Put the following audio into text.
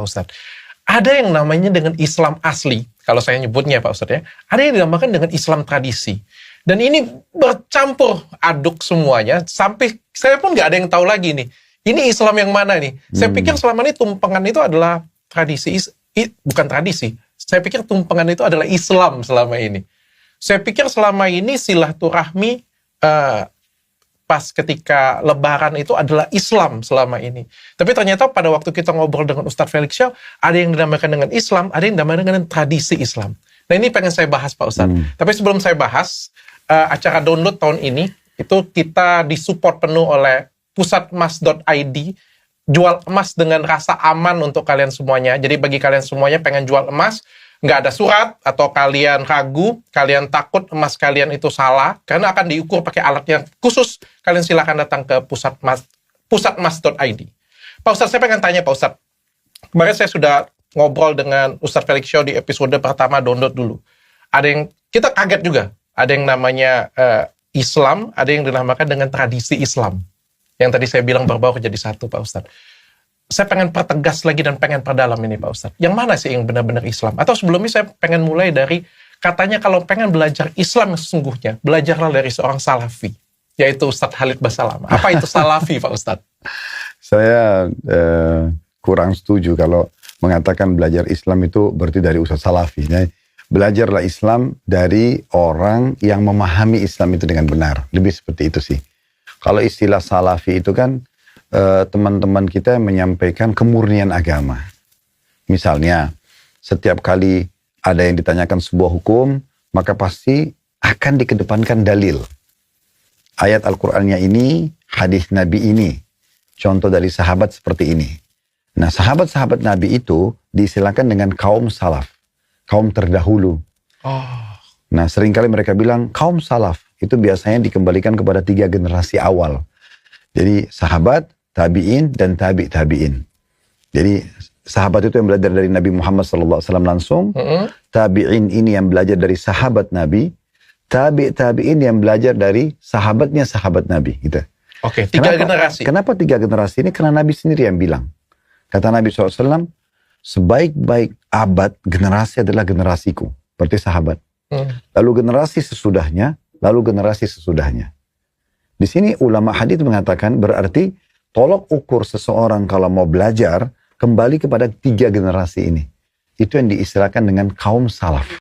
Ustadz. Ada yang namanya dengan Islam asli, kalau saya nyebutnya Pak Ustadz ya. Ada yang dinamakan dengan Islam tradisi. Dan ini bercampur aduk semuanya, sampai saya pun nggak ada yang tahu lagi nih. Ini Islam yang mana nih? Saya pikir selama ini tumpengan itu adalah tradisi, bukan tradisi. Saya pikir tumpengan itu adalah Islam selama ini. Saya pikir selama ini silaturahmi pas ketika Lebaran itu adalah Islam selama ini. Tapi ternyata pada waktu kita ngobrol dengan Ustadz Felix Shaw, ada yang dinamakan dengan Islam, ada yang dinamakan dengan tradisi Islam. Nah ini pengen saya bahas Pak Ustadz. Tapi sebelum saya bahas, acara download tahun ini, itu kita disupport penuh oleh pusatmas.id, jual emas dengan rasa aman untuk kalian semuanya. Jadi bagi kalian semuanya pengen jual emas, nggak ada surat, atau kalian ragu, kalian takut emas kalian itu salah, karena akan diukur pakai alat yang khusus, kalian silakan datang ke pusatmas.id. Pak Ustadz, saya pengen tanya Pak Ustadz, kemarin saya sudah ngobrol dengan Ustadz Felix Shaw di episode pertama download dulu. Ada yang, kita kaget juga, ada yang namanya Islam, ada yang dinamakan dengan tradisi Islam. Yang tadi saya bilang berbaur jadi satu Pak Ustadz. Saya pengen pertegas lagi dan pengen perdalam ini Pak Ustadz. Yang mana sih yang benar-benar Islam? Atau sebelumnya saya pengen mulai dari, katanya kalau pengen belajar Islam yang sesungguhnya, belajarlah dari seorang salafi, yaitu Ustadz Khalid Basalamah. Apa itu salafi Pak Ustadz? Saya kurang setuju kalau mengatakan belajar Islam itu berarti dari Ustadz Salafi. Belajarlah Islam dari orang yang memahami Islam itu dengan benar. Lebih seperti itu sih. Kalau istilah salafi itu kan teman-teman kita menyampaikan kemurnian agama. Misalnya, setiap kali ada yang ditanyakan sebuah hukum, maka pasti akan dikedepankan dalil. Ayat Al-Qur'annya ini, hadis Nabi ini. Contoh dari sahabat seperti ini. Nah, sahabat-sahabat Nabi itu diistilahkan dengan kaum salaf. Kaum terdahulu. Nah, seringkali mereka bilang, kaum salaf itu biasanya dikembalikan kepada 3 generasi awal. Jadi, sahabat, tabi'in, dan tabi'in. Jadi, sahabat itu yang belajar dari Nabi Muhammad SAW langsung. Tabi'in ini yang belajar dari sahabat Nabi. Tabi'in yang belajar dari sahabatnya sahabat Nabi. Gitu. Oke, 3 generasi. Kenapa 3 generasi ini? Karena Nabi sendiri yang bilang. Kata Nabi SAW, sebaik-baik abad generasi adalah generasiku. Berarti sahabat. Lalu generasi sesudahnya, lalu generasi sesudahnya. Di sini ulama hadits mengatakan berarti tolok ukur seseorang kalau mau belajar kembali kepada 3 generasi ini. Itu yang diistilahkan dengan kaum salaf.